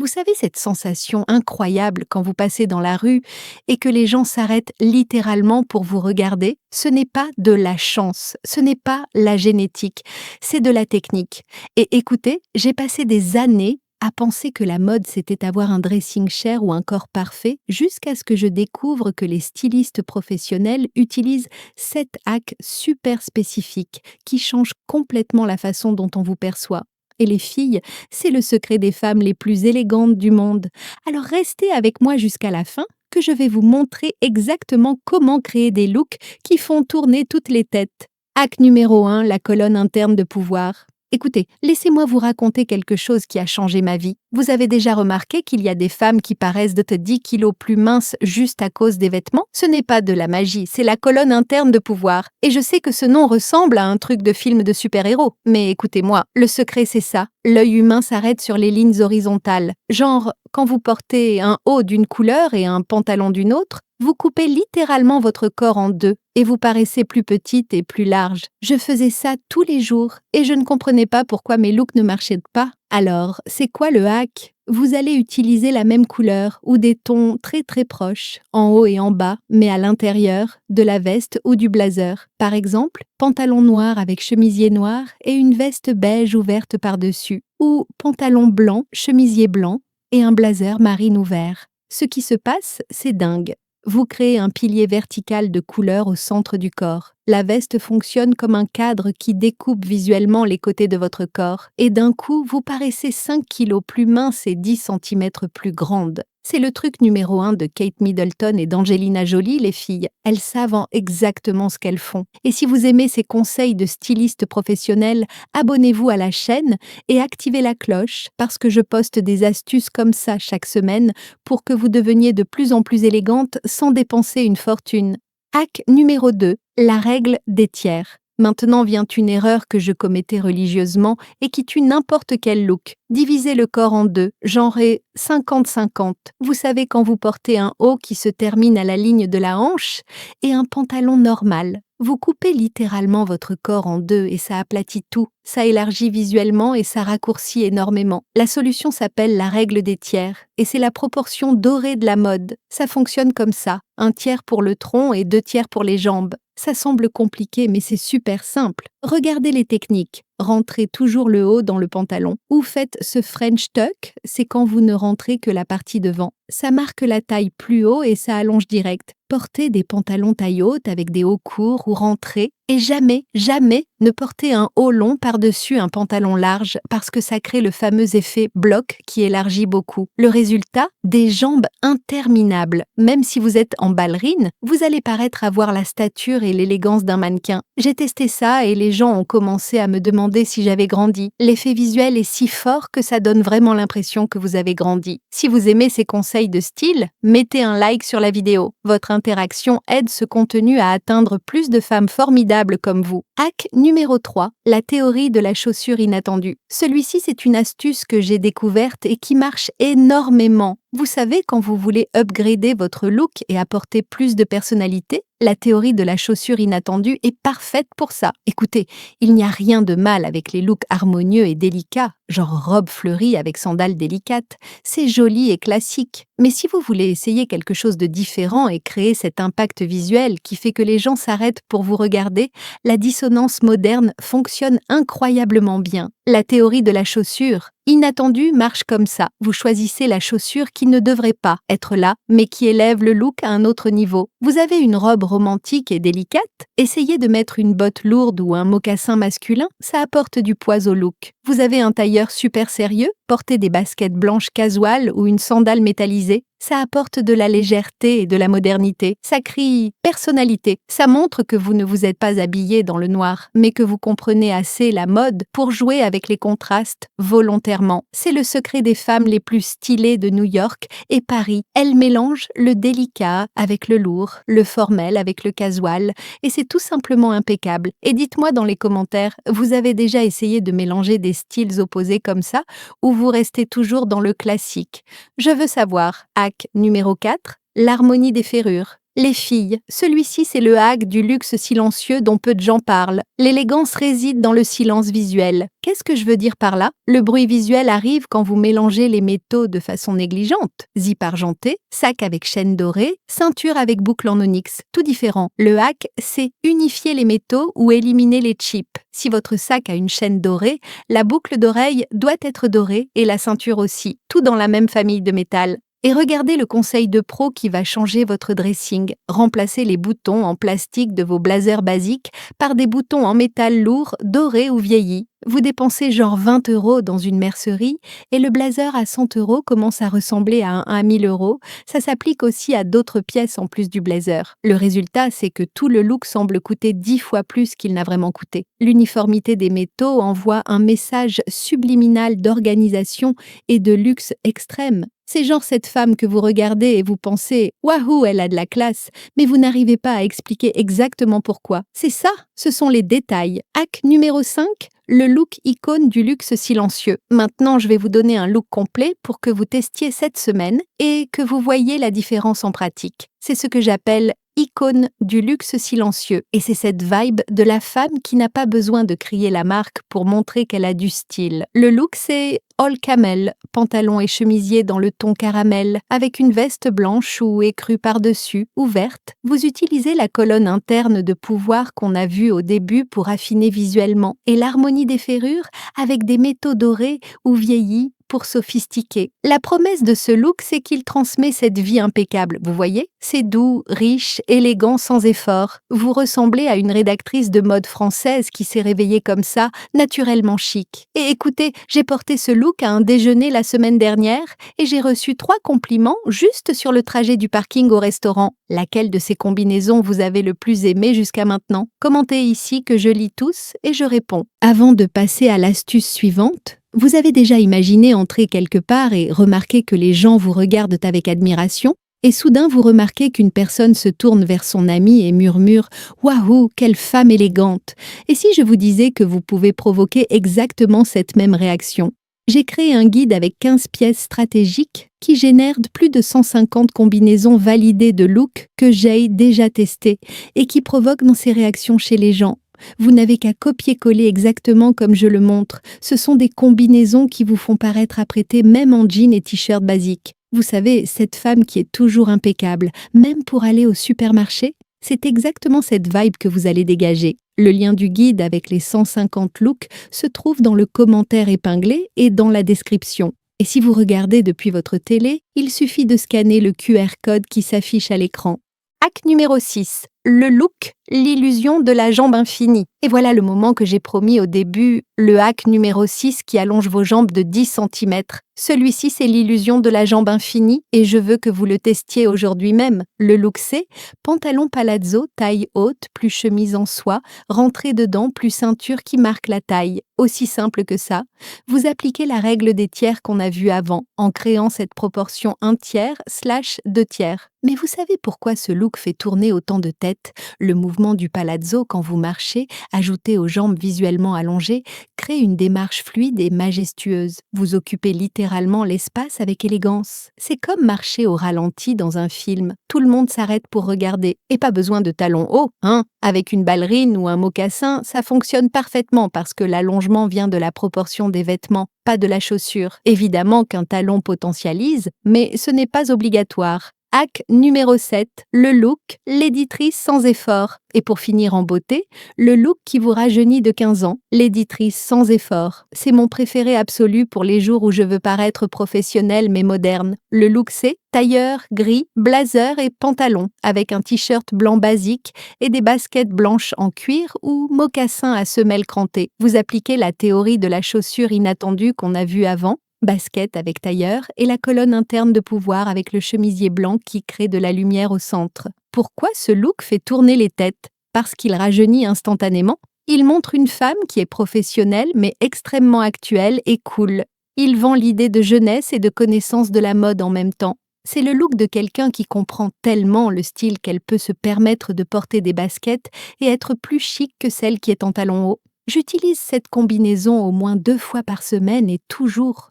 Vous savez cette sensation incroyable quand vous passez dans la rue et que les gens s'arrêtent littéralement pour vous regarder? Ce n'est pas de la chance, ce n'est pas la génétique, c'est de la technique. Et écoutez, j'ai passé des années à penser que la mode c'était avoir un dressing cher ou un corps parfait, jusqu'à ce que je découvre que les stylistes professionnels utilisent 7 hacks super spécifiques qui changent complètement la façon dont on vous perçoit. Et les filles, c'est le secret des femmes les plus élégantes du monde. Alors restez avec moi jusqu'à la fin, que je vais vous montrer exactement comment créer des looks qui font tourner toutes les têtes. Hack numéro 1, la colonne interne de pouvoir. Écoutez, laissez-moi vous raconter quelque chose qui a changé ma vie. Vous avez déjà remarqué qu'il y a des femmes qui paraissent de 10 kilos plus minces juste à cause des vêtements? Ce n'est pas de la magie, c'est la colonne interne de pouvoir. Et je sais que ce nom ressemble à un truc de film de super-héros. Mais écoutez-moi, le secret c'est ça. L'œil humain s'arrête sur les lignes horizontales. Genre, quand vous portez un haut d'une couleur et un pantalon d'une autre, vous coupez littéralement votre corps en deux et vous paraissez plus petite et plus large. Je faisais ça tous les jours et je ne comprenais pas pourquoi mes looks ne marchaient pas. Alors, c'est quoi le hack? Vous allez utiliser la même couleur ou des tons très très proches, en haut et en bas, mais à l'intérieur, de la veste ou du blazer. Par exemple, pantalon noir avec chemisier noir et une veste beige ouverte par-dessus, ou pantalon blanc, chemisier blanc et un blazer marine ouvert. Ce qui se passe, c'est dingue. Vous créez un pilier vertical de couleur au centre du corps. La veste fonctionne comme un cadre qui découpe visuellement les côtés de votre corps. Et d'un coup, vous paraissez 5 kilos plus mince et 10 centimètres plus grande. C'est le truc numéro 1 de Kate Middleton et d'Angelina Jolie, les filles. Elles savent exactement ce qu'elles font. Et si vous aimez ces conseils de stylistes professionnels, abonnez-vous à la chaîne et activez la cloche parce que je poste des astuces comme ça chaque semaine pour que vous deveniez de plus en plus élégante sans dépenser une fortune. Hack numéro 2, la règle des tiers. Maintenant vient une erreur que je commettais religieusement et qui tue n'importe quel look. Divisez le corps en deux, genrez 50-50. Vous savez quand vous portez un haut qui se termine à la ligne de la hanche et un pantalon normal. Vous coupez littéralement votre corps en deux et ça aplatit tout. Ça élargit visuellement et ça raccourcit énormément. La solution s'appelle la règle des tiers et c'est la proportion dorée de la mode. Ça fonctionne comme ça, 1/3 pour le tronc et 2/3 pour les jambes. Ça semble compliqué mais c'est super simple. Regardez les techniques. Rentrez toujours le haut dans le pantalon. Ou faites ce French tuck, c'est quand vous ne rentrez que la partie devant. Ça marque la taille plus haut et ça allonge direct. Portez des pantalons taille haute avec des hauts courts ou rentrez. Et jamais, jamais ne portez un haut long par-dessus un pantalon large parce que ça crée le fameux effet bloc qui élargit beaucoup. Le résultat, des jambes interminables. Même si vous êtes en ballerine, vous allez paraître avoir la stature et l'élégance d'un mannequin. J'ai testé ça et les gens ont commencé à me demander si j'avais grandi. L'effet visuel est si fort que ça donne vraiment l'impression que vous avez grandi. Si vous aimez ces conseils de style, mettez un like sur la vidéo. Votre interaction aide ce contenu à atteindre plus de femmes formidables comme vous. Hack numéro 3, la théorie de la chaussure inattendue. Celui-ci, c'est une astuce que j'ai découverte et qui marche énormément. Vous savez, quand vous voulez upgrader votre look et apporter plus de personnalité, la théorie de la chaussure inattendue est parfaite pour ça. Écoutez, il n'y a rien de mal avec les looks harmonieux et délicats, genre robe fleurie avec sandales délicates. C'est joli et classique. Mais si vous voulez essayer quelque chose de différent et créer cet impact visuel qui fait que les gens s'arrêtent pour vous regarder, la dissonance moderne fonctionne incroyablement bien. La théorie de la chaussure inattendue marche comme ça. Vous choisissez la chaussure qui ne devrait pas être là, mais qui élève le look à un autre niveau. Vous avez une robe romantique et délicate? Essayez de mettre une botte lourde ou un mocassin masculin, ça apporte du poids au look. Vous avez un tailleur super sérieux? Portez des baskets blanches casual ou une sandale métallisée. Ça apporte de la légèreté et de la modernité. Ça crie personnalité. Ça montre que vous ne vous êtes pas habillé dans le noir, mais que vous comprenez assez la mode pour jouer avec les contrastes volontairement. C'est le secret des femmes les plus stylées de New York et Paris. Elles mélangent le délicat avec le lourd, le formel avec le casual, et c'est tout simplement impeccable. Et dites-moi dans les commentaires, vous avez déjà essayé de mélanger des styles opposés comme ça, ou vous restez toujours dans le classique? Je veux savoir. Hack numéro 4, l'harmonie des ferrures. Les filles, celui-ci c'est le hack du luxe silencieux dont peu de gens parlent. L'élégance réside dans le silence visuel. Qu'est-ce que je veux dire par là? Le bruit visuel arrive quand vous mélangez les métaux de façon négligente. Zip argenté, sac avec chaîne dorée, ceinture avec boucle en onyx, tout différent. Le hack, c'est unifier les métaux ou éliminer les chips. Si votre sac a une chaîne dorée, la boucle d'oreille doit être dorée et la ceinture aussi, tout dans la même famille de métal. Et regardez le conseil de pro qui va changer votre dressing. Remplacez les boutons en plastique de vos blazers basiques par des boutons en métal lourd, dorés ou vieillis. Vous dépensez genre 20 € dans une mercerie et le blazer à 100 € commence à ressembler à un à 1000 €. Ça s'applique aussi à d'autres pièces en plus du blazer. Le résultat, c'est que tout le look semble coûter 10 fois plus qu'il n'a vraiment coûté. L'uniformité des métaux envoie un message subliminal d'organisation et de luxe extrême. C'est genre cette femme que vous regardez et vous pensez « Wahou, elle a de la classe », mais vous n'arrivez pas à expliquer exactement pourquoi. C'est ça, ce sont les détails. Hack numéro 5, le look icône du luxe silencieux. Maintenant, je vais vous donner un look complet pour que vous testiez cette semaine et que vous voyiez la différence en pratique. C'est ce que j'appelle icône du luxe silencieux. Et c'est cette vibe de la femme qui n'a pas besoin de crier la marque pour montrer qu'elle a du style. Le look, c'est all camel, pantalon et chemisier dans le ton caramel, avec une veste blanche ou écrue par-dessus, ou verte. Vous utilisez la colonne interne de pouvoir qu'on a vue au début pour affiner visuellement, et l'harmonie des ferrures avec des métaux dorés ou vieillis pour sophistiquer. La promesse de ce look, c'est qu'il transmet cette vie impeccable. Vous voyez? C'est doux, riche, élégant, sans effort. Vous ressemblez à une rédactrice de mode française qui s'est réveillée comme ça, naturellement chic. Et écoutez, j'ai porté ce look à un déjeuner la semaine dernière et j'ai reçu 3 compliments juste sur le trajet du parking au restaurant. Laquelle de ces combinaisons vous avez le plus aimé jusqu'à maintenant? Commentez ici que je lis tous et je réponds. Avant de passer à l'astuce suivante, vous avez déjà imaginé entrer quelque part et remarquer que les gens vous regardent avec admiration, et soudain vous remarquez qu'une personne se tourne vers son ami et murmure « Waouh, quelle femme élégante !» Et si je vous disais que vous pouvez provoquer exactement cette même réaction? J'ai créé un guide avec 15 pièces stratégiques qui génèrent plus de 150 combinaisons validées de looks que j'ai déjà testées et qui provoquent dans ces réactions chez les gens. Vous n'avez qu'à copier-coller exactement comme je le montre. Ce sont des combinaisons qui vous font paraître apprêtées même en jean et t-shirt basique. Vous savez, cette femme qui est toujours impeccable, même pour aller au supermarché, c'est exactement cette vibe que vous allez dégager. Le lien du guide avec les 150 looks se trouve dans le commentaire épinglé et dans la description. Et si vous regardez depuis votre télé, il suffit de scanner le QR code qui s'affiche à l'écran. Hack numéro 6. Le look, l'illusion de la jambe infinie. Et voilà le moment que j'ai promis au début, le hack numéro 6 qui allonge vos jambes de 10 cm. Celui-ci, c'est l'illusion de la jambe infinie et je veux que vous le testiez aujourd'hui même. Le look, c'est pantalon palazzo, taille haute, plus chemise en soie, rentrée dedans, plus ceinture qui marque la taille. Aussi simple que ça. Vous appliquez la règle des tiers qu'on a vue avant, en créant cette proportion 1 tiers / 2 tiers. Mais vous savez pourquoi ce look fait tourner autant de têtes? Le mouvement du palazzo quand vous marchez, ajouté aux jambes visuellement allongées, crée une démarche fluide et majestueuse. Vous occupez littéralement l'espace avec élégance. C'est comme marcher au ralenti dans un film. Tout le monde s'arrête pour regarder. Et pas besoin de talons hauts, hein? Avec une ballerine ou un mocassin, ça fonctionne parfaitement parce que l'allongement vient de la proportion des vêtements, pas de la chaussure. Évidemment qu'un talon potentialise, mais ce n'est pas obligatoire. Hack numéro 7, le look, l'éditrice sans effort. Et pour finir en beauté, le look qui vous rajeunit de 15 ans, l'éditrice sans effort. C'est mon préféré absolu pour les jours où je veux paraître professionnelle mais moderne. Le look c'est tailleur, gris, blazer et pantalon, avec un t-shirt blanc basique et des baskets blanches en cuir ou mocassins à semelles crantées. Vous appliquez la théorie de la chaussure inattendue qu'on a vue avant, basket avec tailleur et la colonne interne de pouvoir avec le chemisier blanc qui crée de la lumière au centre. Pourquoi ce look fait tourner les têtes? Parce qu'il rajeunit instantanément. Il montre une femme qui est professionnelle mais extrêmement actuelle et cool. Il vend l'idée de jeunesse et de connaissance de la mode en même temps. C'est le look de quelqu'un qui comprend tellement le style qu'elle peut se permettre de porter des baskets et être plus chic que celle qui est en talons hauts. J'utilise cette combinaison au moins 2 fois par semaine et toujours,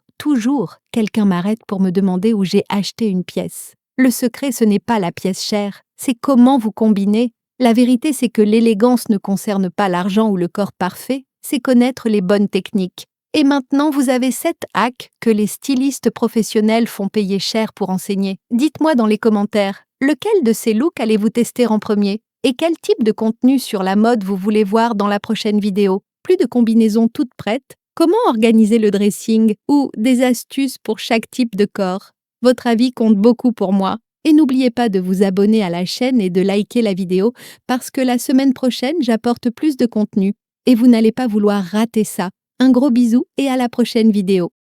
quelqu'un m'arrête pour me demander où j'ai acheté une pièce. Le secret, ce n'est pas la pièce chère, c'est comment vous combinez. La vérité, c'est que l'élégance ne concerne pas l'argent ou le corps parfait, c'est connaître les bonnes techniques. Et maintenant, vous avez 7 hacks que les stylistes professionnels font payer cher pour enseigner. Dites-moi dans les commentaires, lequel de ces looks allez-vous tester en premier? Et quel type de contenu sur la mode vous voulez voir dans la prochaine vidéo? Plus de combinaisons toutes prêtes? Comment organiser le dressing? Ou des astuces pour chaque type de corps? Votre avis compte beaucoup pour moi. Et n'oubliez pas de vous abonner à la chaîne et de liker la vidéo parce que la semaine prochaine, j'apporte plus de contenu. Et vous n'allez pas vouloir rater ça. Un gros bisou et à la prochaine vidéo.